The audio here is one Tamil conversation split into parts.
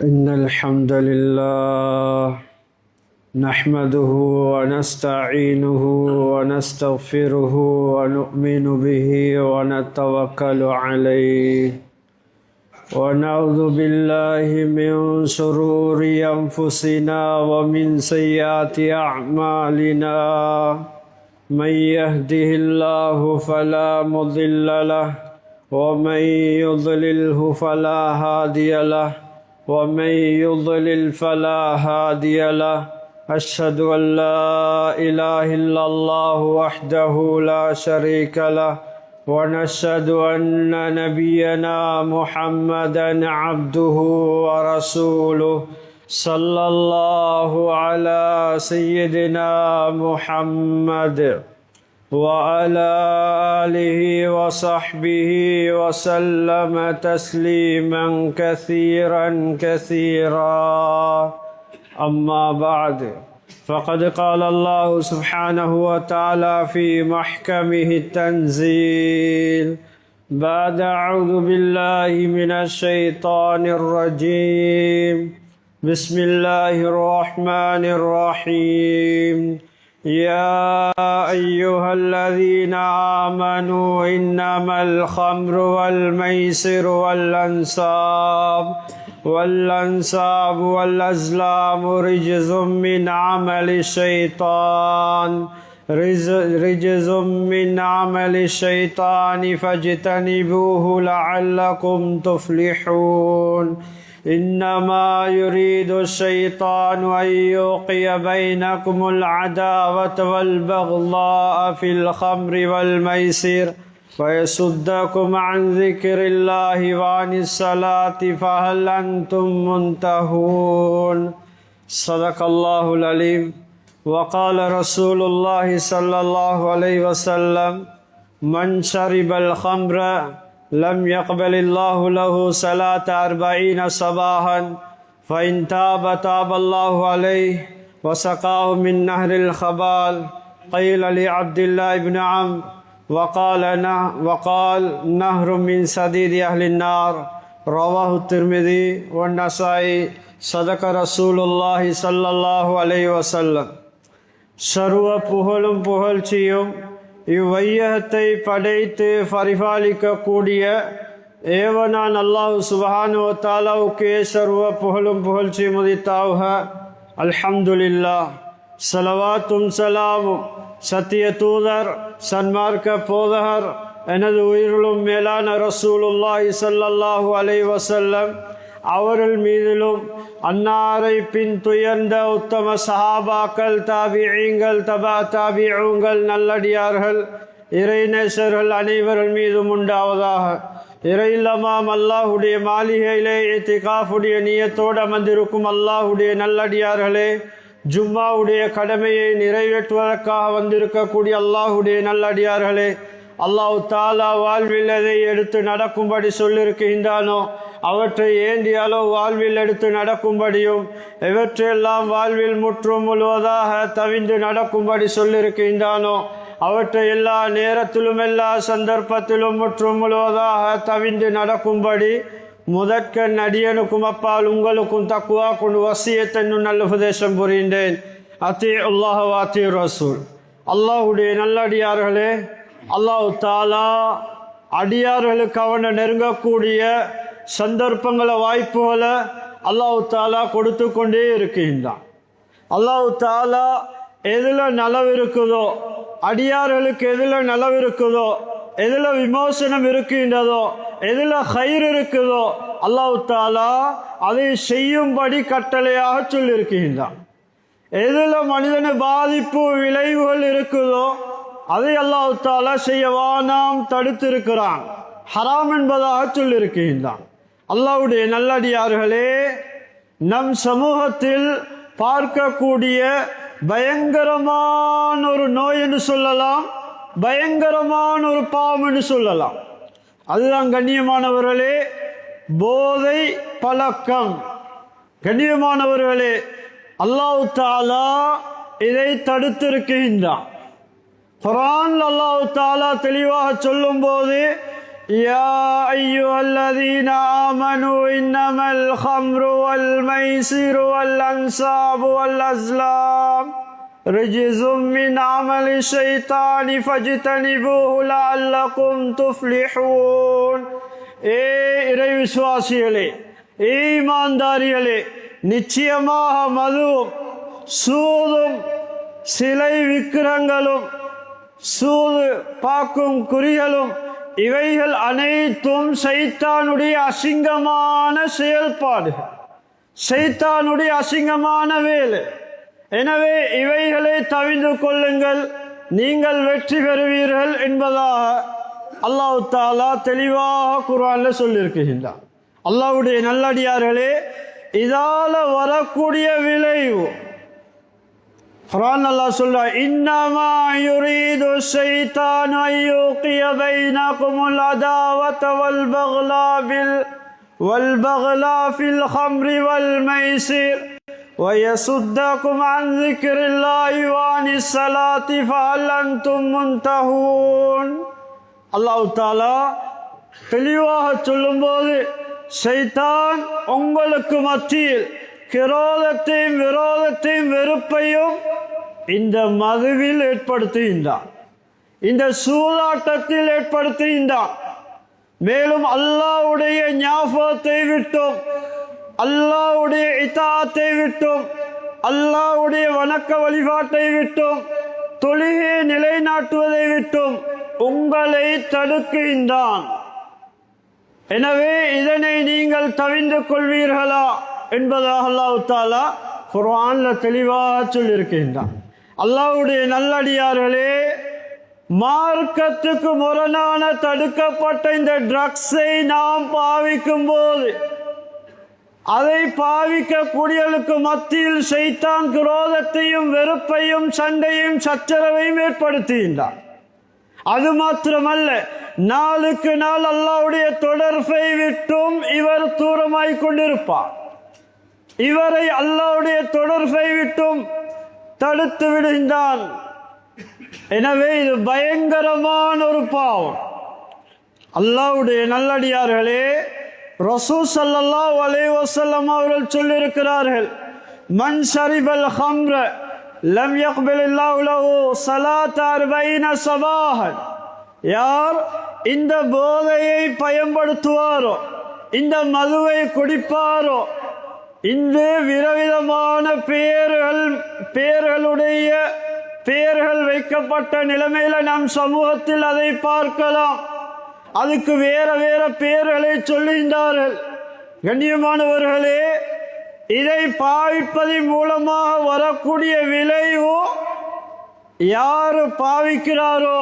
إن الحمد لله نحمده ونستعينه ونستغفره ونؤمن به ونتوكل عليه ونعوذ بالله من شرور أنفسنا ومن سيئات أعمالنا من يهده الله فلا مضل له ومن يضلله فلا هادي له ومن يضلل فلا هادي له أشهد أن لا إله إلا الله وحده لا شريك له ونشهد أن نبينا محمدا عبده ورسوله صلى الله على سيدنا محمد وعلى آله وصحبه وسلم تسليما كثيرا كثيرا أما بعد فقد قال الله سبحانه وتعالى في محكمه التنزيل بعد أعوذ بالله من الشيطان الرجيم بسم الله الرحمن الرحيم يا أيها الذين آمنوا إنما الخمر والميسر والأنصاب والأزلام رجز من عمل الشيطان فاجتنبوه لعلكم تفلحون إنما يريد الشيطان أن يوقع بينكم العداوة والبغضاء في الخمر والميسر ويصدكم عن ذكر الله وعن الصلاة فهل أنتم منتهون صدق الله العليم وقال رسول الله صلى الله عليه وسلم من شرب الخمر لم يقبل الله له صلاة 40 صباحا فإن تاب الله عليه وسقاه من نهر الخبال قيل لعبد الله بن عمرو وقال نهر من سديد أهل النار رواه الترمذي والنسائي صدق رسول الله صلى الله عليه وسلم சர்வ புகழும் புகழ்ச்சியும் இவ்வையகத்தை படைத்து பரிபாலிக்கக்கூடிய ஏவனான் அல்லாஹ் சுப்ஹானஹு வ தஆலாவுக்கே சர்வ புகழும் புகழ்ச்சி முதித்தாவுக. அல்ஹம்துலில்லாஹ். ஸலவாத்தும் ஸலாமும் சத்திய தூதர் சன்மார்க்க போதகர் எனது உயிரிலும் மேலான ரசூலுல்லாஹி ஸல்லல்லாஹு அலைஹி வஸல்லம் அவர்கள் மீதிலும் அன்னாரை பின் துயர்ந்த உத்தம சஹாபாக்கள் தாபிஈங்கள் தபா தாபிஊங்கள் நல்லடியார்கள் இறைநேசர்கள் அனைவர்கள் மீதும் உண்டாவதாக. இறையில்லமாம் அல்லாஹுடைய மாளிகையிலே இத்திகாஃபுடைய நியத்தோடு அமர்ந்திருக்கும் அல்லாஹுடைய நல்லடியார்களே, ஜும்மாவுடைய கடமையை நிறைவேற்றுவதற்காக வந்திருக்கக்கூடிய அல்லாஹுடைய நல்லடியார்களே, அல்லாஹு தாலா வாழ்வில் எதை எடுத்து நடக்கும்படி சொல்லியிருக்கின்றானோ அவற்றை ஏந்தியாலோ வாழ்வில் எடுத்து நடக்கும்படியும் எவற்றையெல்லாம் வாழ்வில் முற்றும் முழுவதாக தவிந்து நடக்கும்படி சொல்லியிருக்கின்றானோ அவற்றை எல்லா நேரத்திலும் எல்லா சந்தர்ப்பத்திலும் முற்றும் முழுவதாக தவிந்து நடக்கும்படி முதற்கண் அடியனுக்கும் அப்பால் உங்களுக்கும் தக்குவா கொண்டு வசியத்தென்னும் நல்ல உபதேசம் புரிந்தேன். அத்தி அல்லாஹ் வாத்தி ரசூல். அல்லாஹுடைய நல்லடியார்களே, அல்லாஹு தாலா அடியார்களுக்கு அவனை நெருங்கக்கூடிய சந்தர்ப்பங்களை வாய்ப்புகளை அல்லாஹு தாலா கொடுத்து கொண்டே இருக்கின்றான். அல்லாஹு தாலா எதில் நலவு இருக்குதோ, அடியார்களுக்கு எதில் நலவு இருக்குதோ, எதில் விமோசனம் இருக்கின்றதோ, எதில் கயிறு இருக்குதோ அல்லாஹு தாலா அதை செய்யும்படி கட்டளையாக சொல்லியிருக்கின்றான். எதில் மனிதன பாதிப்பு விளைவுகள் இருக்குதோ அதை அல்லாஹு தாலா செய்யவானாம் தடுத்திருக்கிறான், ஹராம் என்பதாக சொல்லியிருக்கின்றான். அல்லாஹ்வுடைய நல்லடியார்களே, நம் சமூகத்தில் பார்க்கக்கூடிய பயங்கரமான ஒரு நோய் என்று சொல்லலாம், பயங்கரமான ஒரு பாவம் என்று சொல்லலாம். அதுதான் கண்ணியமானவர்களே போதை பழக்கம். கண்ணியமானவர்களே, அல்லாஹ் தஆலா இதை தடுத்திருக்கின்றான். குர்ஆன் அல்லாஹ் தஆலா தெளிவாக சொல்லும் போது يا أيها الذين آمنوا إنما الخمر والميسر والأنصاب والأزلام رجز من عمل الشيطان فاجتنبوه لعلكم تفلحون. இறை விசுவாசிகளே, ஈமான்தாரிகளே, நிச்சயமாக மதுவும் சூதும் சிலை விக்கிரங்களும் சூது பார்க்கும் குறிகளும் இவைகள் அனைத்தும் சைத்தானுடைய அசிங்கமான செயல்பாடுகள், சைத்தானுடைய அசிங்கமான வேலை. எனவே இவைகளை தவிர்த்து கொள்ளுங்கள், நீங்கள் வெற்றி பெறுவீர்கள் என்பதாக அல்லாஹ் தஆலா தெளிவாக குர்ஆன்ல சொல்லியிருக்கின்றார். அல்லாஹ்வுடைய நல்லடியார்களே, இதால வரக்கூடிய விளைவு குர்ஆன் அல்லாஹ் சொல்றார், இன்னமா யுரீது ஷைத்தானு அய்யுகிய பைனகுமுல் அதாவத வல் பக்லா ஃபில் ஹம்ரி வல் மைசிர் وَيَصُدَّكُمْ عَنْ ذِكْرِ اللَّهِ وَعَنِ الصَّلَاةِ فَهَلْ أَنْتُمْ مُنْتَهُونَ. அல்லாஹ் தஆலா தெளிவாக சொல்லும்போது, ஷைத்தான் உங்களுக்கு மத்தியில் கிரோதத்தையும் விரோதத்தையும் வெறுப்பையும் இந்த மதுவில் ஏற்படுத்துகின்றான், இந்த சூதாட்டத்தில் ஏற்படுத்துகின்றான். மேலும் அல்லாஹ்வுடைய ஞாபகத்தை விட்டும், அல்லாஹ்வுடைய இதாத்தை விட்டும், அல்லாஹ்வுடைய வணக்க வழிபாட்டை விட்டும், தொழுகை நிலைநாட்டுவதை விட்டும் உங்களை தடுக்கின்றான். எனவே இதனை நீங்கள் தவிர்த்து கொள்வீர்களா என்பதாக அல்லாஹ் தஆலா குர்ஆன்ல தெளிவாக சொல்லியிருக்கின்றான். அல்லாஹ்வுடைய நல்லடியார்களே, மார்க்கத்துக்கு முரணான தடுக்கப்பட்ட இந்த ட்ரக்ஸை நாம் பாவிக்கும் போது அதை பாவிக்கக்கூடியவர்களுக்கு மத்தியில் ஷைத்தான் குரோதத்தையும் வெறுப்பையும் சண்டையும் சச்சரவையும் ஏற்படுத்துகின்றார். அது மாத்திரமல்ல, நாளுக்கு நாள் அல்லாஹ்வுடைய தொடர்பை விட்டும் இவர் தூரமாய் கொண்டிருப்பார். இவரை அல்லாஹ்வுடைய தொடர்பை விட்டும் தடுத்து விடுகின்றான். எனவே இது பயங்கரமான ஒரு பாவம். அல்லாஹ்வுடைய நல்லடியார்களே, ரசூல் ஸல்லல்லாஹு அலைஹி வஸல்லம் அவர்கள் சொல்லியிருக்கிறார்கள், மன் ஷரிபல் ஹம்ர லம் யக்பிலில்லாஹு லஹு ஸலாத 40 ஸபாஹன். யார் இந்த போதையை பயன்படுத்துவாரோ, இந்த மதுவை குடிப்பாரோ, இந்த விதவிதமான பெயர்கள் வைக்கப்பட்ட நிலைமையில நம் சமூகத்தில் அதை பார்க்கலாம். அதுக்கு வேற வேற பெயர்களை சொல்லுகின்றார்கள். கண்ணியமானவர்களே, இதை பாவிப்பதன் மூலமாக வரக்கூடிய விளைவு, யாரு பாவிக்கிறாரோ,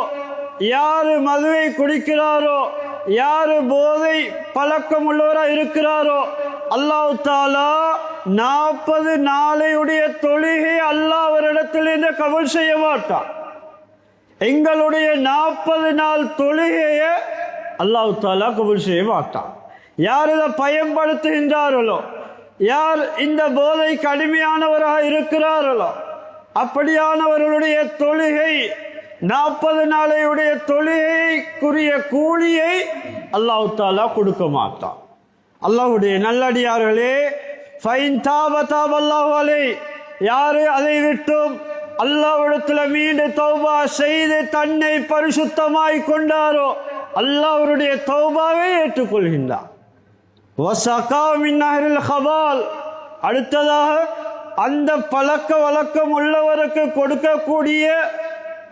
யாரு மதுவை குடிக்கிறாரோ, யாரு போதை பழக்கம் உள்ளவராக இருக்கிறாரோ, அல்லாஹ் தஆலா 40 நாளையுடைய தொழுகை அல்லாஹ் அவரிடத்திலிருந்து கபூல் செய்ய மாட்டான். எங்களுடைய 40 நாள் தொழுகையை அல்லாஹ் தஆலா கபூல் செய்ய மாட்டான். யார் இதை பயன்படுத்துகின்றார்களோ, யார் இந்த போதை கடுமையானவராக இருக்கிறார்களோ, அப்படியானவர்களுடைய தொழுகை 40 நாளையுடைய தொழுகைக்குரிய கூலியை அல்லாஹ் தஆலா கொடுக்க மாட்டான். அல்லாஹ்வுடைய நல்லடியார்களே, ஃபைன் தாப தாபல்லாஹு அலைஹி, யாரு அதை விட்டும் அல்லாஹ்விடத்தில் மீண்டு தௌபா செய்து தன்னை பரிசுத்தமாய் கொண்டாரோ, அல்லாஹ் அவருடைய தௌபாவை ஏற்றுக்கொள்கின்றார். வஸகா மின் நஹரில் ஹபால், அடுத்ததாக அந்த பழக்க வழக்கம் உள்ளவருக்கு கொடுக்கக்கூடிய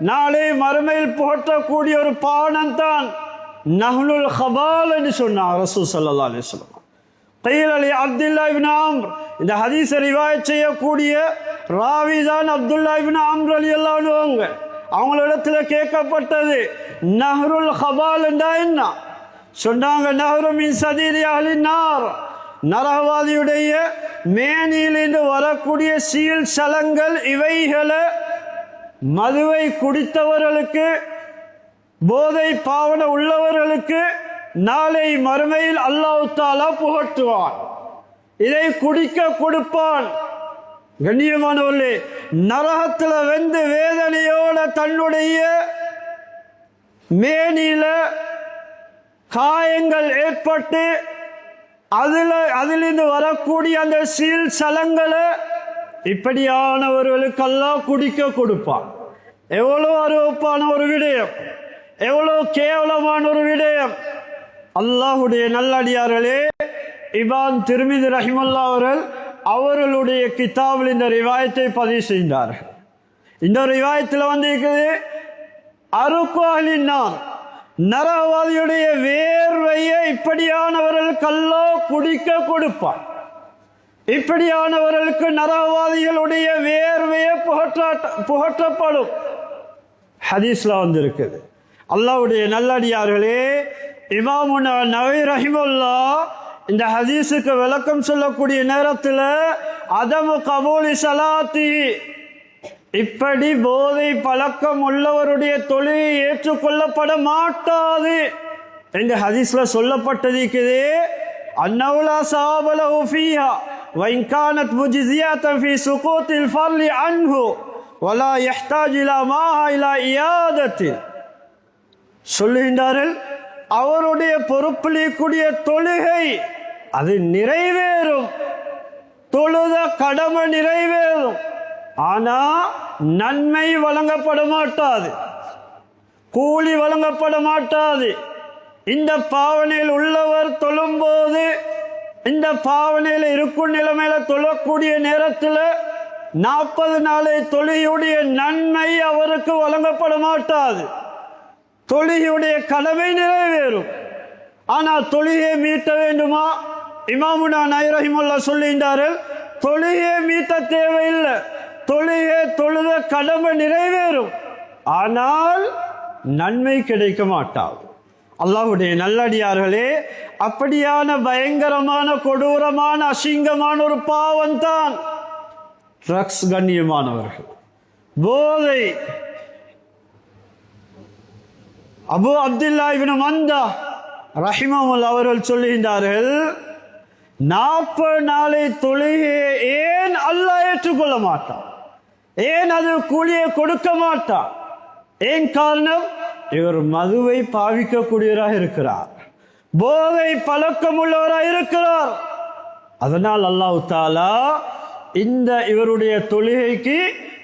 நாளை மறுமையில் புகட்டக்கூடிய ஒரு பானம் தான் நஹ்லுல் ஹபால் என்று சொன்னார் ரசூல் ஸல்லல்லாஹு அலைஹி வஸல்லம். கைல் அலி அப்துல்லா இப்னு அம்ர், இந்த ஹதீஸை ரிவாயத் செய்யக்கூடிய ராவி தான் அப்துல்லா இப்னு அம்ர் ரலியல்லாஹு அன்ஹு. அவங்களிடத்துல கேட்கப்பட்டது, நஹ்ருல் ஹபால் என்றா என்ன? சொன்னாங்க, நஹ்ரு மின் சதீரி அஹ்லின் நார், நரகவாதியுடைய மேனியிலிருந்து வரக்கூடிய சீல் சலங்கள், இவைகளை மதுவை குடித்தவர்களுக்கு, போதை பாவனை உள்ளவர்களுக்கு நாளை மறுமையில் அல்லாஹ் தஆலா புகட்டுவான், இதை குடிக்க கொடுப்பான். கண்ணியமானவர்களே, நரகத்தில் வெந்து வேதனையோட தன்னுடைய மேனியில காயங்கள் ஏற்பட்டு அதிலிருந்து வரக்கூடிய அந்த சீல் சலங்களை இப்படியானவர்களுக்கு அல்லாஹ் குடிக்க கொடுப்பான். எவ்வளவு அருவப்பான ஒரு விடயம், எவ்வளவு கேவலமான ஒரு விடயம். அல்லாஹுடைய நல்லடியார்களே, இமாம் திர்மிதி ரஹிமல்லா அவர்களுடைய கிதாபில் இந்த ரிவாயத்தை பதிவு செய்தார்கள். இந்த ரிவாயத்தில் இருக்குது, அருக்குவாலினார் நரகவாதியுடைய வேர்வையை இப்படியானவர்களுக்கு அல்லாஹ் குடிக்க கொடுப்பான். இப்படியானவர்களுக்கு நரகவாதிகளுடைய வேர்வையை புகற்றப்படும். ஹதீஸ்ல வந்திருக்குது. அல்லாஹ்வுடைய நல்லடியார்களே, இமாமுனா நவவி ரஹிமத்துல்லாஹ் இந்த ஹதீஸுக்கு விளக்கம் சொல்லக்கூடிய நேரத்தில் அதமு கபூலி சலாத்தி, இப்படி போதை பழக்கம் உள்ளவருடைய தொழிலை ஏற்றுக்கொள்ளப்பட மாட்டாது என்று ஹதீஸ்ல சொல்லப்பட்டது. அன்னவுலா சாபலஹு ஃபீஹா وإن كانت مجزية في سقوط الفضل عنه ولا يحتاج إلى معها إلى إعادة. சொல்லுகின்றார்கள், அவருடைய பொறுப்பிலிக்கூடிய தொழுகை அது நிறைவேறும், தொழுத கடமை நிறைவேறும், ஆனா நன்மை வழங்கப்பட மாட்டாது, கூலி வழங்கப்பட மாட்டாது. இந்த பாவனையில் உள்ளவர் தொழும்போது, இந்த பாவனையில் இருக்கும் நிலைமையில தொழக்கூடிய நேரத்தில் 40 நாளை தொழுகையுடைய நன்மை அவருக்கு வழங்கப்பட மாட்டாது. தொழுகையுடைய கடமை நிறைவேறும், ஆனால் தொழுகையை மீட்ட வேண்டுமா? இமாமுனா நவவி ரஹிமத்துல்லாஹ் சொல்லுகின்றார்கள், தொழுகையை மீட்ட தேவையில்லை, தொழுத கடமை நிறைவேறும், ஆனால் நன்மை கிடைக்க மாட்டாது. அல்லாஹ்வுடைய நல்லடியார்களே, அப்படியான பயங்கரமான கொடூரமான அசிங்கமான ஒரு பாவம் தான் ட்ரக்ஸ். கண்ணியமானவர்கள், போதை. அபு அப்துல்லா இப்னு மந்தா ரஹிமஹுல்லாஹ் அவர்கள் சொல்லுகின்றார்கள், 40 நாளை தொழுகையை ஏன் அல்லாஹ் ஏற்றுக்கொள்ள மாட்டான், ஏன் அது கூலியை கொடுக்க மாட்டான்? ஏன் காரணம்? இவர் மதுவை பாவிக்கக்கூடியவராக இருக்கிறார், போதை பழக்கம் உள்ளவராக இருக்கிறார். அதனால் அல்லாஹ் தாலா இந்த இவருடைய தொழுகைக்கு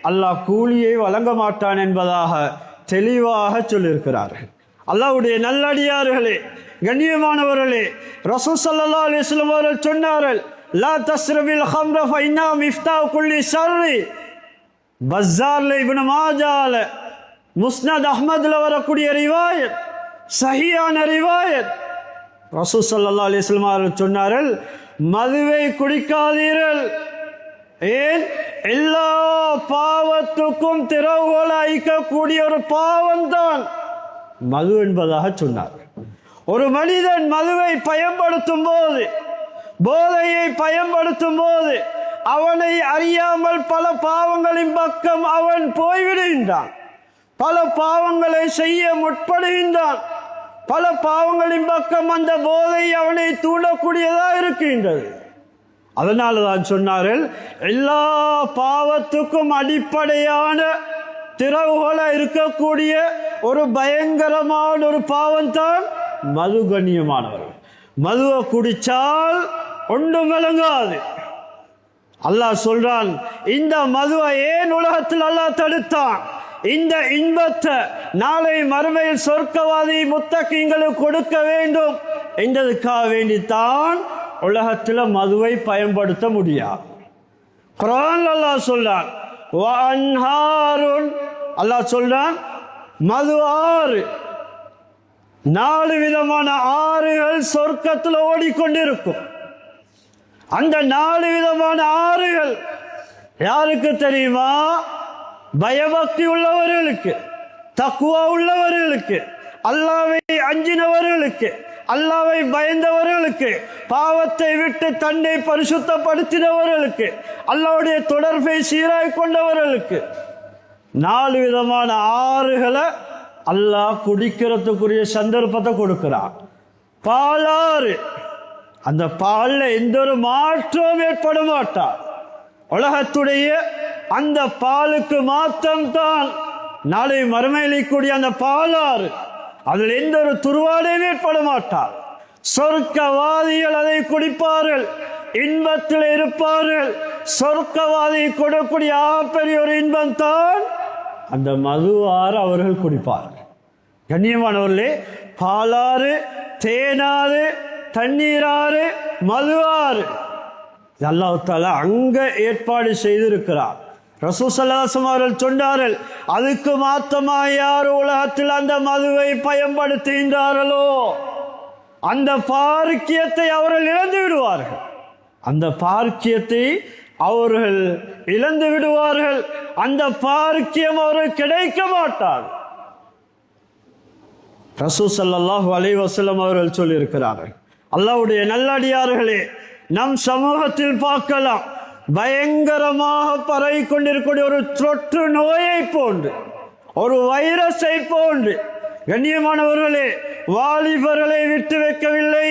அல்லாஹ் கூலியை வழங்க மாட்டான் என்பதாக தெளிவாக சொல்லியிருக்கிறார்கள். அல்லாஹ்வுடைய நல்லடியார்களே, கண்ணியமானவர்களே, ரசூல் ஸல்லல்லாஹு அலைஹி வஸல்லம் அவர்கள் சொன்னார்கள், லா தஸ்ரபில் ஹம்ர ஃபைன்னா மிஃப்தாஹு குல்லி ஷர்ரி. பஸார்ல இப்னு மாஜால முஸ்னத் அஹ்மதுல வரக்கூடிய ரிவாயத், சஹீஹான ரிவாயத். ரசூல் ஸல்லல்லாஹு அலைஹி வஸல்லம் அவர்கள் சொன்னார்கள், மதுவை குடிக்காதீர்கள். ஏன்? எல்லா பாவத்துக்கும் திறவுகோல ஐக்கக்கூடிய ஒரு பாவம் தான் மது என்பதாக சொன்னார். ஒரு மனிதன் மதுவை பயன்படுத்தும் போது, போதையை பயன்படுத்தும் போது, அவனை அறியாமல் பல பாவங்களின் பக்கம் அவன் போய்விடுகின்றான், பல பாவங்களை செய்ய முற்படுகின்றான், பல பாவங்களின் பக்கம் அந்த போதை அவனை தூண்டக்கூடியதா இருக்கின்றது. அதனால தான் சொன்னார்கள், எல்லா பாவத்துக்கும் அடிப்படையான திறவுகோல இருக்கக்கூடிய ஒரு பயங்கரமான ஒரு பாவம் தான் மது. கண்ணியமானவர்கள், மதுவை குடிச்சால் ஒன்றும் விளங்காது. அல்லாஹ் சொல்றான், இந்த மதுவை ஏன் உலகத்தில் அல்லாஹ் தடுத்தான்? இந்த இன்பத்தை நாளை மறுமையில் சொர்க்கவாதி முத்தகீங்களுக்கு கொடுக்க வேண்டும் என்றதுக்காக வேண்டித்தான் உலகத்தில் மதுவை பயன்படுத்த முடியாது. குர்ஆன் அல்லாஹ் சொல்றான், அல்லாஹ் சொல்றான், மது ஆறு, 4 விதமான ஆறுகள் சொர்க்கத்தில் ஓடிக்கொண்டிருக்கும். அந்த 4 விதமான ஆறுகள் யாருக்கு தெரியுமா? பயபக்தி உள்ளவர்களுக்கு, தக்வா உள்ளவர்களுக்கு, அல்லாஹ்வை அஞ்சினவர்களுக்கு, அல்லாஹ்வை பயந்தவர்களுக்கு, பாவத்தை விட்டு தன்னை பரிசுத்தப்படுத்தினவர்களுக்கு, அல்லாஹ்வுடைய தொடர்பை சீராய் கொண்டவர்களுக்கு 4 விதமான ஆறுகளை அல்லாஹ் குடிக்கிறதுக்குரிய சந்தர்ப்பத்தை கொடுக்கிறான். பாலாறு, அந்த பாலில் எந்த ஒரு மாற்றம் ஏற்பட மாட்டார். உலகத்துடைய அந்த பாலுக்கு மாற்றம் தான் நாளை மறுமையிலே கூடிய அந்த பாலாறு. அதில் எந்த ஒரு துருவாடையும் ஏற்பட மாட்டார். சொர்க்கவாதிகள் அதை குடிப்பார்கள், இன்பத்தில் இருப்பார்கள். சொர்க்கவாதி கொடுக்கக்கூடிய பெரிய ஒரு இன்பம் தான் அந்த மதுவாறு அவர்கள் குடிப்பார்கள். கண்ணியமானவர்களே, பாலாறு, தேனாறு, தண்ணீராறு, மதுவாறு அல்லாஹ் தஆலா அங்க ஏற்பாடு செய்திருக்கிறார். ரசூல் ஸல்லல்லாஹு அலைஹி வஸல்லம் அவர்கள் சொன்னார்கள், அதுக்கு மாத்தமா யார் உலகத்தில் அந்த மதுவை பயன்படுத்துகின்றார்களோ அந்த பாக்கியத்தை அவர்கள் இழந்து விடுவார்கள். அந்த பாக்கியத்தை அவர்கள் இழந்து விடுவார்கள். அந்த பாக்கியம் அவர்கள் கிடைக்க மாட்டார். ரசூல் ஸல்லல்லாஹு அலைஹி வஸல்லம் அவர்கள் சொல்லியிருக்கிறார்கள். அல்லாஹ்வுடைய நல்லடியார்களே, நம் சமூகத்தில் பார்க்கலாம், பயங்கரமாக பரவி கொண்டிருக்கக்கூடிய ஒரு தொற்று நோயை போன்று, ஒரு வைரஸை போன்று. கண்ணியமானவர்களே, வாலிபர்களை விட்டு வைக்கவில்லை,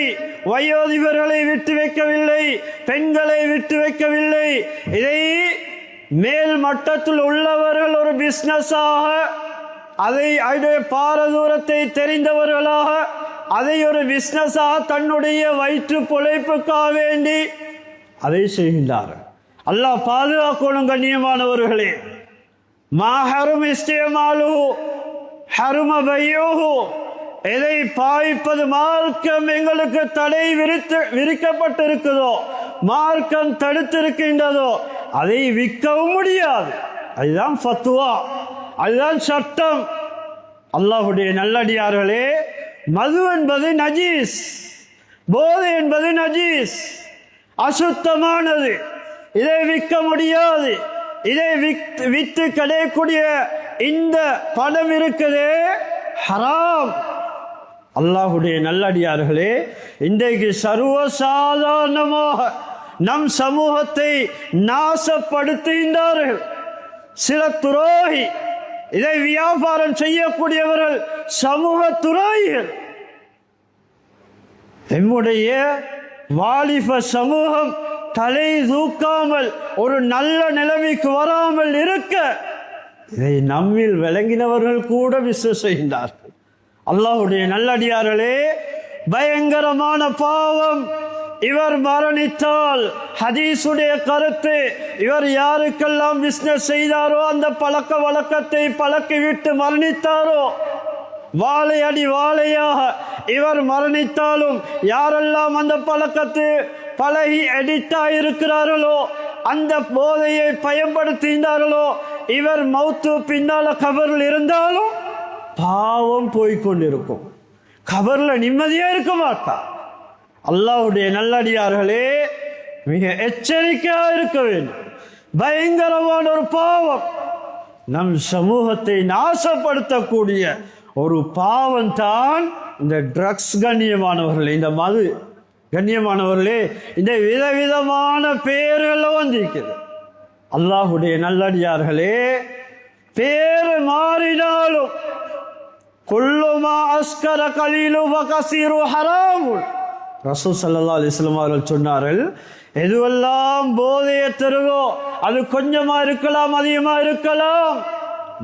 வயோதிபர்களை விட்டு வைக்கவில்லை, பெண்களை விட்டு வைக்கவில்லை. இதை மேல் மட்டத்தில் உள்ளவர்கள் ஒரு பிசினஸாக, அதை பாரதூரத்தை தெரிந்தவர்களாக அதை ஒரு பிசினஸாக தன்னுடைய வயிற்று பொழைப்புக்காக வேண்டி அதை செய்கின்றார்கள். அல்லாஹ் பாதுகாக்கணும். கண்ணியமானவர்களே, மாஹரும் இஸ்திமாலுஹு ஹரும பையுஹு, எதை பாய்ப்பது மார்க்கம் எங்களுக்கு தடை விரிக்கப்பட்டிருக்குதோ, மார்க்கம் தடுத்திருக்கின்றதோ அதை விற்கவும் முடியாது. அதுதான் ஃபத்வா, அதுதான் சட்டம். அல்லாஹ்வுடைய நல்லடியார்களே, மது என்பது நஜீஸ், போதை என்பது நஜீஸ், அசுத்தமானது. இதை விற்க முடியாது. இதை விற்று கிடைக்கக்கூடிய இந்த பணம் இருக்குதே ஹராம். அல்லாஹ்வுடைய நல்லடியார்களே, இன்றைக்கு சர்வசாதாரணமாக நம் சமூகத்தை நாசப்படுத்துகின்றார்கள் சில துரோகி. இதை வியாபாரம் செய்யக்கூடியவர்கள் சமூக துரோகிகள். நம்முடைய வாலிப சமூகம் தலை தூக்காமல் ஒரு நல்ல நிலைமைக்கு வராமல் இருக்க இதை நம்மில் விளங்கினவர்கள் கூட விசுவசிக்கின்றார்கள். அல்லாஹ்வுடைய நல்லடியார்களே, பயங்கரமான பாவம். இவர் மரணித்தால் ஹதீஸுடைய கருத்து, இவர் யாருக்கெல்லாம் பிசினஸ் செய்தாரோ அந்த பழக்க வழக்கத்தை பழக்கிவிட்டு மரணித்தாரோ, வாழை அடி வாழையாக இவர் மரணித்தாலும் யாரெல்லாம் அந்த பழக்கத்தை பழகி அடிக்டா இருக்கிறார்களோ, அந்த போதையை பயன்படுத்துகின்றார்களோ, இவர் மௌத்து பின்னால கபரில் இருந்தாலும் பாவம் போய்கொண்டிருக்கும். கபரில் நிம்மதியா இருக்க மாட்டார். அல்லாஹ்வுடைய நல்லடியார்களே, மிக எச்சரிக்கையாக இருக்க வேண்டும். பயங்கரமான ஒரு பாவம், நம் சமூகத்தை நாசப்படுத்தக்கூடிய ஒரு பாவம் தான் இந்த ட்ரக்ஸ். கண்ணியமானவர்களே, இந்த மது, கண்ணியமானவர்களே, இந்த விதவிதமான பெயர்கள் வந்திருக்கிறது. அல்லாஹ்வுடைய நல்லடியார்களே, பேர் மாறினாலும் குல்லுமா அஸ்கர கலீலு வகஸீரு ஹராமுன். ரசூல் ஸல்லல்லாஹு அலைஹி வஸல்லம் அவர்கள் சொன்னார்கள், எதுவெல்லாம் போதையை தருவோ அது கொஞ்சமா இருக்கலாம், அதிகமா இருக்கலாம்,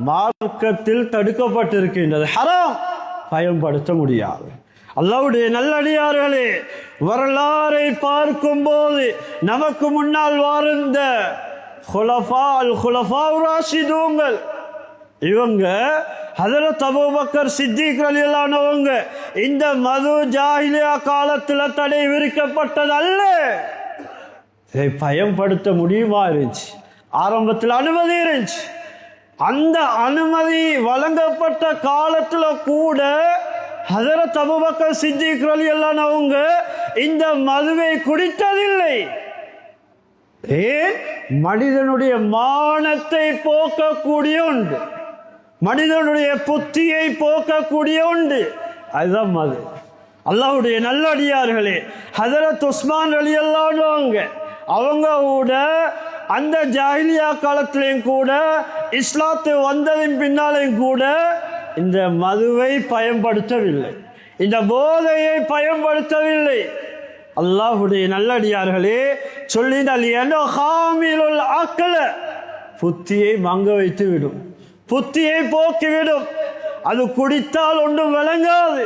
மார்க்கத்தில் தடுக்கப்பட்டிருக்கின்றது, ஹராம், பயன்படுத்த முடியாது. அல்லாஹ்வுடைய நல்லடியார்களே, வரலாறை பார்க்கும் போது நமக்கு முன்னால் வாழ்ந்த குலஃபா ராஷிதூன்கள், இவங்க ஹஜரத் அபூபக்கர் சித்திக் ரலியல்லாஹு அன்ஹு, இந்த மது ஜாஹிலியா காலத்தில் தடை விரிக்கப்பட்டது அல்ல. இதை பயன்படுத்த முடியுமா இருந்துச்சு. ஆரம்பத்தில் அனுமதி இருந்துச்சு. அந்த அனுமதி வழங்கப்பட்ட காலத்தில் கூட ஹஜரத் அபூபக்கர் சித்திக் ரலியல்லாஹு அன்ஹு இந்த மதுவை குடித்ததில்லை. ஏன்? மனிதனுடைய மானத்தை போக்கக்கூடிய உண்டு, மனிதனுடைய புத்தியை போக்கக்கூடிய உண்டு, அதுதான் மது. அல்லாஹ்வுடைய நல்லடியார்களே, ஹஜரத் உஸ்மான் ரலியல்லாஹு அன்ஹு அவங்க கூட அந்த ஜாஹிலியா காலத்திலையும் கூட, இஸ்லாத்து வந்ததின் பின்னாலையும் கூட இந்த மதுவை பயன்படுத்தவில்லை, இந்த போதையை பயன்படுத்தவில்லை. அல்லாஹ்வுடைய நல்லடியார்களே, சொல்லினால் ஏனோ ஹாமிலுல் அக்ல, புத்தியை மங்க வைத்து விடும், புத்தியை போக்கிவிடும். அது குடித்தால் ஒன்றும் விளங்காது.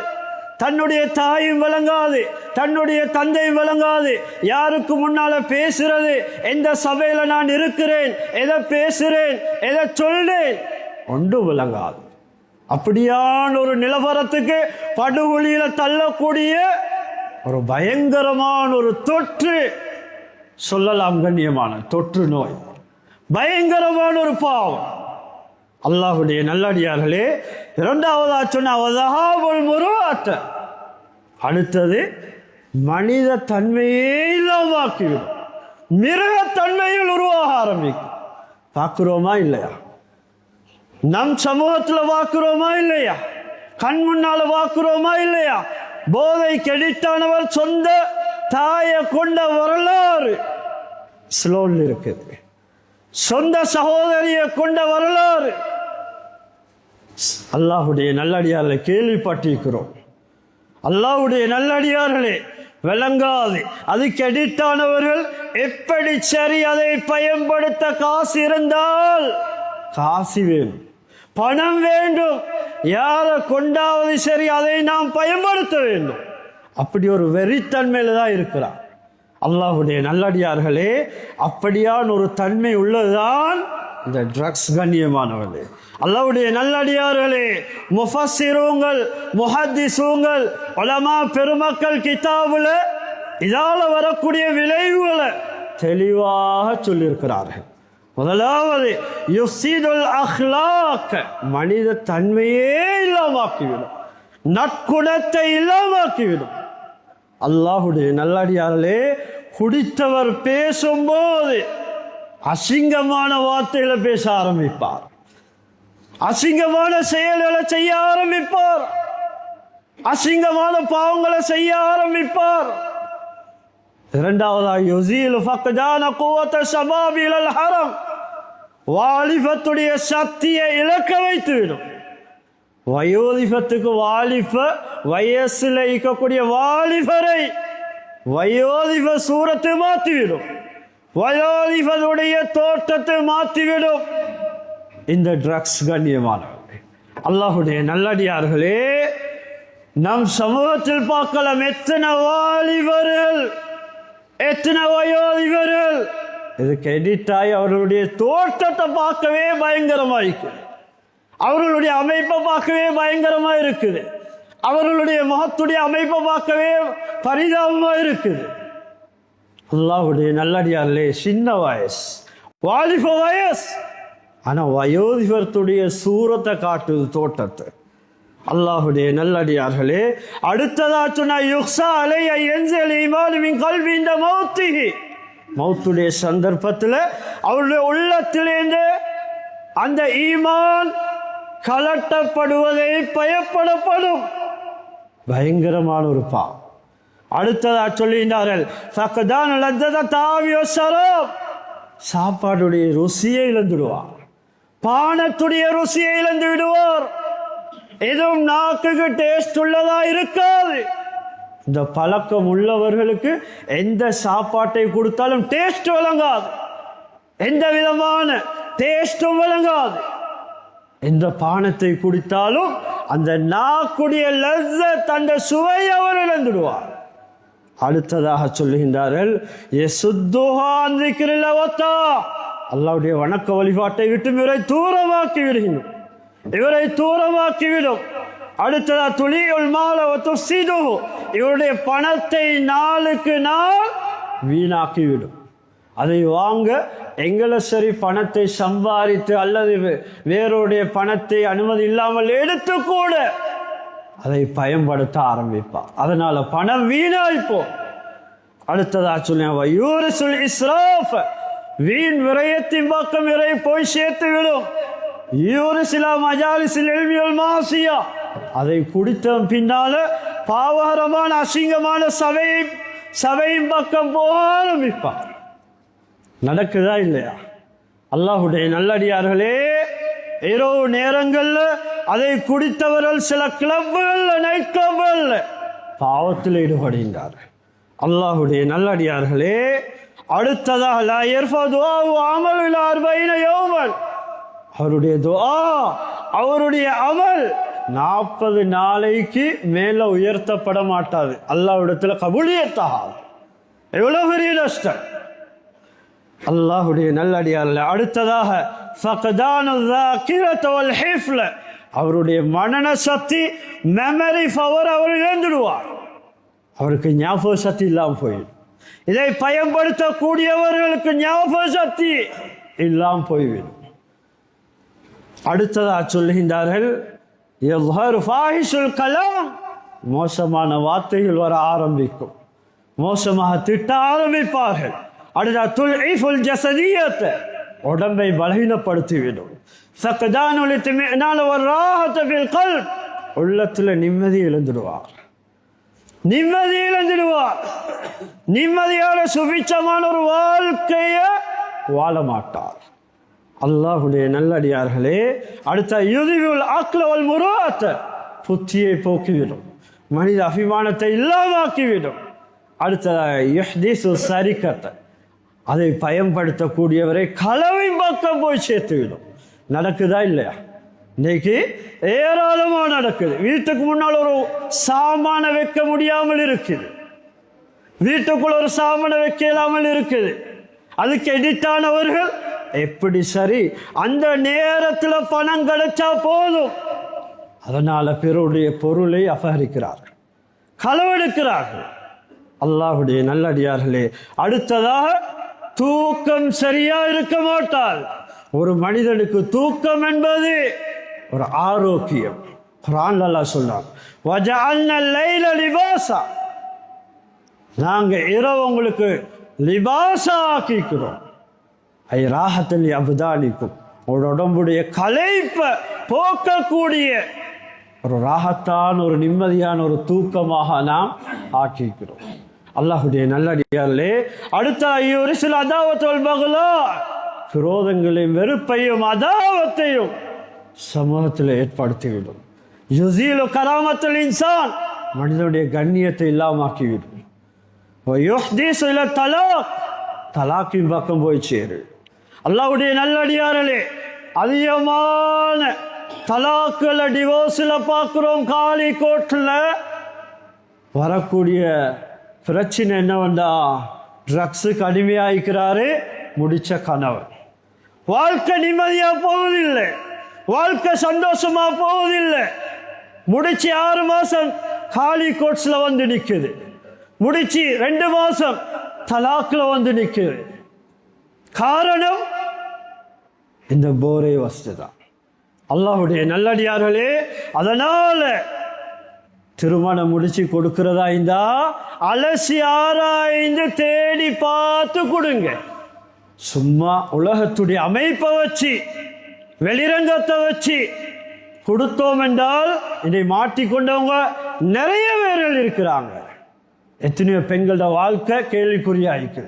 தன்னுடைய தாயும் விளங்காது, தன்னுடைய தந்தையும் விளங்காது. யாருக்கு முன்னால பேசுறது, எந்த சபையில நான் இருக்கிறேன், எதை பேசுறேன், எதை சொல்றேன், ஒன்றும் விளங்காது. அப்படியான ஒரு நிலவரத்துக்கு படுகொலியில தள்ளக்கூடிய ஒரு பயங்கரமான ஒரு தொற்று சொல்லலாம். கண்ணியமான தொற்று நோய், பயங்கரமான ஒரு பாவம். அல்லாஹ்வுடைய நல்லடியார்களே, இரண்டாவதா சொன்ன அடுத்தது மனித தன்மையே இல்லாமக்கிவிடும், மிருகத்தன்மையில் உருவாக ஆரம்பிக்கும். பார்க்கிறோமா இல்லையா? நம் சமூகத்தில் பார்க்கிறோமா இல்லையா? கண் முன்னால பார்க்கிறோமா இல்லையா? போதை கெடித்தானவர் சொந்த தாயை கொண்ட வரலாறு ஸ்லோன் இருக்குது. சொந்த சகோதரியை கொண்ட வரலாறு அல்லாஹ்வுடைய நல்லடியார்களை கேள்விப்பட்டிருக்கிறோம். அல்லாஹ்வுடைய நல்லடியார்களே, விளங்காது. அது கெடித்தானவர்கள் எப்படி சரி அதை பயன்படுத்த காசு இருந்தால் காசு வேணும், பணம் வேண்டும், யாரை கொண்டாவது சரி அதை நாம் பயன்படுத்த வேண்டும். அப்படி ஒரு வெறித்தன்மையில தான் இருக்கிறார். அல்லாஹ்வுடைய நல்லடியார்களே, அப்படியான ஒரு தன்மை உள்ளதுதான் இந்த ட்ரக்ஸ். கண்ணியமானவர்களே, அல்லாஹ்வுடைய நல்லடியார்களே, முஃபஸ்ஸிரூன்கள், முஹத்திஸூன்கள், உலமா பெருமக்கள் கிதாபுல இதால வரக்கூடிய விளைவுகளை தெளிவாக சொல்லியிருக்கிறார்கள். முதலாவது யுஃஸிதுல் அஹ்லாக், மனித தன்மையே இல்லாமக்கிவிடும், நற்குணத்தை இல்லாமக்கிவிடும். அல்லாஹ்வுடைய நல்லடியார்களே, குடித்தவர் பேசும்போது அசிங்கமான வார்த்தைகளை பேச ஆரம்பிப்பார், அசிங்கமான செயல்களை செய்ய ஆரம்பிப்பார், அசிங்கமான பாவங்களை செய்ய ஆரம்பிப்பார். இரண்டாவதாக யுஸீலு ஃபக்தான குவத ஷபாபி இலல் ஹரம், வாலிபத்துடைய சக்தியை இழக்க வைத்துவிடும். வயோதிபத்துக்கு வாலிப வயசுல இருக்கக்கூடிய வாலிபரை வயோதிப சூரத்தை மாற்றிவிடும், வயோதிபனுடைய தோற்றத்தை மாற்றிவிடும் இந்த ட்ரக்ஸ். கண்ணியமானவர்களே, அல்லாஹ்வுடைய நல்லடியார்களே, நம் சமூகத்தில் பார்க்கலாம் எத்தனை வாலிபர்கள், எத்தனை வயோதிபர்கள் இதுக்கு எடிட்டாய் அவர்களுடைய தோற்றத்தை பார்க்கவே பயங்கரமாயிருக்கு, அவர்களுடைய அமைப்பை பார்க்கவே பயங்கரமா இருக்குது, அவர்களுடைய முகத்துடைய அமைப்பை பார்க்கவே பரிதாபமா இருக்குது. அல்லாஹ்வுடைய நல்லடியார்களே, சின்ன வயசு, வாலிப வயசு, ஆனா வயோதிபத்துடைய சூரத்தை காட்டுது, தோட்டத்தை. அல்லாஹ்வுடைய நல்லடியார்களே, அடுத்ததா சொன்னா யுக்ஸா அலைய என்ஸல் ஈமான் மின் கல்வி இந்த மௌத்திஹி, மௌத்துடைய சந்தர்ப்பத்தில் அவருடைய உள்ளத்திலேந்து அந்த ஈமான் கலட்டப்படுவதை பயப்படப்படும். பயங்கரமான ஒரு பாவம். அடுத்ததா சொல்லுகிறார்கள் சாப்பாடுடைய ருசியை இழந்துடுவார், பானத்துடைய ருசியை இழந்து விடுவார், எதுவும் நாக்குக்கு டேஸ்ட் உள்ளதா இருக்காது. இந்த பழக்கம் உள்ளவர்களுக்கு எந்த சாப்பாட்டை கொடுத்தாலும் டேஸ்ட் வழங்காது, எந்த விதமான டேஸ்டும் வழங்காது. எந்த பானத்தை குடித்தாலும் அந்த நாக்குடைய லஸ்ஸத், அந்த சுவை அவர் இழந்துடுவார். அடுத்ததாக சொல்லுகின்றார்கள் அல்லாஹ்வுடைய வணக்க வழிபாட்டை விட்டு இவரை தூரமாக்கி விடுகின்றோம், இவரை தூரமாக்கிவிடும். அடுத்ததா துலியுல் மால வதுஃப்ஸிது, இவருடைய பணத்தை நாளுக்கு நாள் வீணாக்கிவிடும். அதை வாங்க எங்களை சரி பணத்தை சம்பாதித்து அல்லது வேறோடைய பணத்தை அனுமதி இல்லாமல் எடுத்து கூட அதை பயன்படுத்த ஆரம்பிப்பார். அதனால பணம் வீணாய்ப்போ. அடுத்ததா சொன்ன இஸ்ராஃப், வீண் விரயத்தின் பக்கம் இறை போய் சேர்த்து விடும். அதை குடித்த பின்னால பாவகரமான அசிங்கமான சபையின் பக்கம் போக ஆரம்பிப்பார். நடக்குதா இல்லையா? அல்லாஹ்வுடைய நல்லடியார்களே, இரவு நேரங்கள்ல அதை குடித்தவர்கள் சில கிளப்புகள், நைட் கிளப்புகள் பாவத்தில் ஈடுபடுகின்றார். அல்லாஹ்வுடைய நல்லடியார்களே, அடுத்ததாக லா யர்ஃபா துஆஉ அமல் இலா 40 யௌமன், அவருடைய துஆ, அவருடைய அமல் 40 நாளைக்கு மேல உயர்த்தப்பட மாட்டாது. அல்லாஹ்விடத்தில் கபூலியத்தாகாது. எவ்வளவு பெரிய நஷ்டம். அல்லாஹுடைய நல்லடியார்ல அடுத்ததாக அவருடைய மனன சக்தி, மெமரி பவர் அவர் இழந்துடுவார். அவருக்கு ஞாபக சக்தி இல்லாமல் போயிடும். இதை பயன்படுத்தக்கூடியவர்களுக்கு ஞாபக சக்தி இல்லாமல் போய்விடும். அடுத்ததாக சொல்லுகின்றார்கள், மோசமான வார்த்தைகள் வர ஆரம்பிக்கும், மோசமாக திட்ட ஆரம்பிப்பார்கள். அடுத்த உடம்பை பலகீனப்படுத்திவிடும். உள்ளத்துல நிம்மதி இழந்துடுவார். நிம்மதியான சுபிச்சமான ஒரு வாழ்க்கைய வாழ மாட்டார். அல்லாஹுடைய நல்லடியார்களே, அடுத்த யுதிவுல் அக்லவல் முராத்த, புத்தியை போக்கிவிடும், மனித அபிமானத்தை இல்லாமாக்கிவிடும். அடுத்ததாக சரிக்கத்தை, அதை பயன்படுத்தக்கூடியவரை களவை பக்கம் போய் சேர்த்துவிடும். நடக்குதா இல்லையா? இன்னைக்கு ஏராளமாக நடக்குது. வீட்டுக்கு முன்னால் ஒரு சாமான வைக்க முடியாமல் இருக்குது, வீட்டுக்குள்ள ஒரு சாமான வைக்க இல்லாமல் இருக்குது. அதுக்கு எடிட்டானவர்கள் எப்படி சரி அந்த நேரத்தில் பணம் கிடைச்சா போதும், அதனால பிறருடைய பொருளை அபகரிக்கிறார்கள், களவெடுக்கிறார்கள். அல்லாஹுடைய நல்லடியார்களே, அடுத்ததாக தூக்கம் சரியா இருக்க மாட்டால். ஒரு மனிதனுக்கு தூக்கம் என்பது ஒரு ஆரோக்கியம். குர்ஆன்ல அல்லாஹ் சொல்றான், வஜஅல்னா லைல லிபாஸா, நாங்க இரவு உங்களுக்கு லிபாஸா ஆக்கிக்கிறோம். ஐ ராஹத்தல் அப்தானிக்கும், ஒரு உடம்புடைய களைப்பை போக்கக்கூடிய ஒரு ராகத்தான ஒரு நிம்மதியான ஒரு தூக்கமாக நாம் ஆக்கிக்கிறோம். அல்லாஹுடைய நல்லடியார்களே, அடுத்த ஒரு சில அதாவத்தோல் பகலா, விரோதங்களையும் வெறுப்பையும் அதாவத்தையும் சமூகத்தில் ஏற்படுத்திவிடும். யுசீலு கராமத்துல் இன்சான், மனிதனுடைய கண்ணியத்தை இல்லாமாக்கிவிடும். தலாக்கின் பக்கம் போய் சேரு. அல்லாஹ்வுடைய நல்லடியார்களே, அதிகமான தலாக்குல டிவோர்ஸில் பார்க்குறோம். காலி கோட்டில் வரக்கூடிய பிரச்சனை என்னவெண்டா, ட்ரக்ஸுக்கு அடிமையாகிறாரு முடிச்ச கணவன். வாழ்க்கை நிம்மதியா போவதில்லை, வாழ்க்கை சந்தோஷமா போவதில்லை. முடிச்சு 6 மாசம் காலி கோட்ஸ்ல வந்து நிக்குது, முடிச்சு 2 மாசம் தலாக்ல வந்து நிக்குது. காரணம் இந்த போரை வசதிதான். அல்லாஹ்வுடைய நல்லடியார்களே, அதனால திருமணம் முடிச்சு கொடுக்கிறதா இருந்தா அலசி ஆராய்ந்து தேடி பார்த்து கொடுங்க. சும்மா உலகத்துடைய அமைப்பை வச்சு வெளிரங்கத்தை வச்சு கொடுத்தோம் என்றால் இதை மாட்டிக்கொண்டவங்க நிறைய பேர்கள் இருக்கிறாங்க. எத்தனையோ பெண்களோட வாழ்க்கை கேள்விக்குறியாயிருக்கு.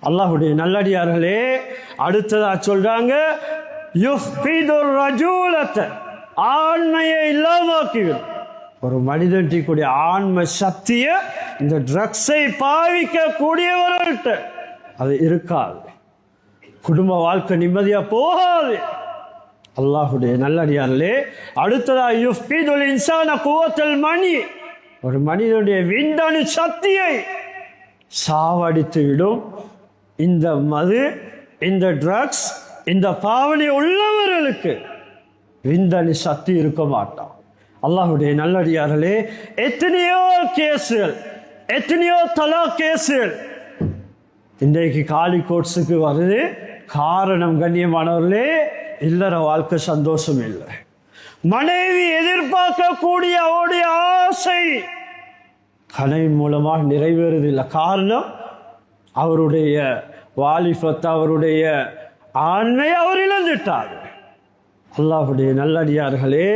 அல்லாஹ்வுடைய நல்லடியார்களே, அடுத்ததா சொல்றாங்க, ஆண்மையை இல்லாமக்கிவிடும். ஒரு மனிதன் கூடிய ஆண்மை சக்திய இந்த ட்ரக்ஸை பாவிக்க கூடியவர்கள்ட்ட அது இருக்காது. குடும்ப வாழ்க்கை நிம்மதியா போகாது. அல்லாஹ்வுடைய நல்லடியார்களே, அடுத்ததா யுஃபிதுல் இன்சான குவத்தல் மணி, ஒரு மனிதனுடைய விந்தணு சக்தியை சாவடித்து விடும். இந்த மது, இந்த ட்ரக்ஸ், இந்த பாவனை உள்ளவர்களுக்கு விந்தணு சக்தி இருக்க மாட்டான். அல்லாஹ்வுடைய நல்லடியார்களே, எத்தனையோ கேஸுகள், எத்தனையோ தலா கேஸுகள் இன்றைக்கு காலி கோட்ஸுக்கு வருது. காரணம் கண்ணியமானவர்களே, இல்லற வாழ்க்கை சந்தோஷம் இல்லை. மனைவி எதிர்பார்க்கக்கூடிய அவருடைய ஆசை கனவின் மூலமாக நிறைவேறுவதில்லை. காரணம் அவருடைய வாலிபத்தை, அவருடைய ஆண்மை அவர் இழந்துட்டார். அல்லாஹ்வுடைய நல்லடியார்களே,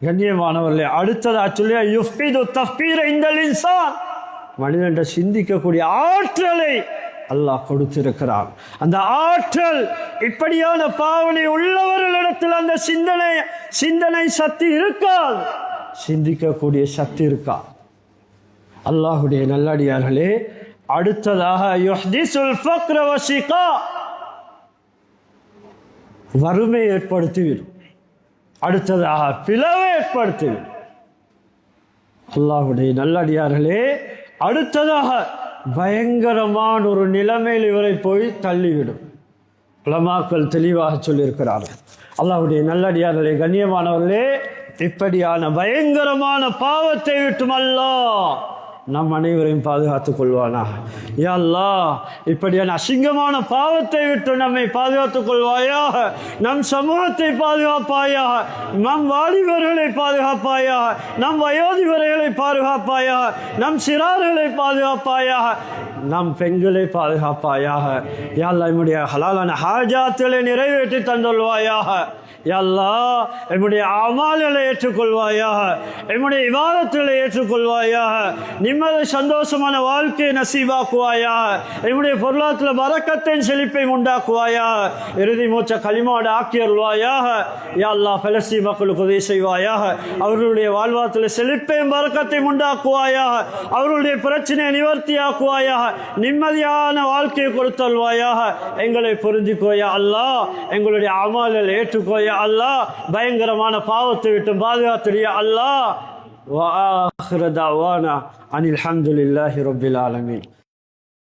கண்ணியமானவர்களே, அடுத்ததா சொல்லி யுஃபிது தஃபீர இந்தல் இன்சான், மனிதன் சிந்திக்கக்கூடிய ஆற்றலை அல்லாஹ் கொடுத்திருக்கிறான். அந்த ஆற்றல் இப்படியான பாவனை உள்ளவர்களிடத்தில் அந்த சிந்தனை சக்தி இருக்காது, சிந்திக்கக்கூடிய சக்தி இருக்காது. அல்லாஹ்வுடைய நல்லடியார்களே, அடுத்ததாக யுஹ்திசுல் ஃபக்ர வஷிகா, வறுமை ஏற்படுத்திவிடும். அடுத்ததாக பிளவை ஏற்படுத்திவிடும். அல்லாஹ்வுடைய நல்லடியார்களே, அடுத்ததாக பயங்கரமான ஒரு நிலைமையில் இவரை போய் தள்ளிவிடும். உலமாக்கள் தெளிவாக சொல்லியிருக்கிறார்கள். அல்லாஹ்வுடைய நல்லடியார்களே, கண்ணியமானவர்களே, இப்படியான பயங்கரமான பாவத்தை விட்டும் அல்லாஹ் நம் அனைவரையும் பாதுகாத்துக் கொள்வானாக. யா அல்லாஹ், இப்படியான அசிங்கமான பாவத்தை விட்டு நம்மை பாதுகாத்துக் கொள்வாயாக. நம் சமூகத்தை பாதுகாப்பாயாக, நம் வாலிபர்களை பாதுகாப்பாயாக, நம் வயோதிபர்களை பாதுகாப்பாயாக, நம் சிறார்களை பாதுகாப்பாயாக, நம் பெண்களை பாதுகாப்பாயாக. யா அல்லாஹ், நம்முடைய ஹலாலான ஹாஜாத்துகளை நிறைவேற்றி தந்துள்வாயாக. யா அல்லாஹ், நம்முடைய அமால்களை ஏற்றுக்கொள்வாயாக, நம்முடைய இபாதத்துகளை ஏற்றுக்கொள்வாயாக, நிம்மதி சந்தோஷமான வாழ்க்கையை நசீபாக்குவாயாக, நம்முடைய பொருளாதாரத்தில் பரக்கத்தையும் செழிப்பையும் உண்டாக்குவாயாக, இறுதி மூச்ச களிமாவோடு ஆக்கியருள்வாயாக. யா அல்லாஹ், பலஸ்தீன் மக்களுக்கு உதவி செய்வாயாக, அவர்களுடைய வாழ்வாதாரத்தில் செழிப்பையும் பரக்கத்தையும் உண்டாக்குவாயாக, அவர்களுடைய பிரச்சனையை நிவர்த்தியாக்குவாயாக, நிம்மதியான வாழ்க்கையை கொடுத்தல்வாயாக. எங்களை புரிஞ்சுக்கோயா அல்லாஹ், எங்களுடைய அமால்களை ஏற்றுக்கோயா அல்லாஹ், பயங்கரமான பாவத்தை விட்டு பாதுகாத்துறியா அல்லாஹ். வ ஆகிரு தஅவானா அனில் ஹம்துலில்லாஹி ரப்பில் ஆலமீன்.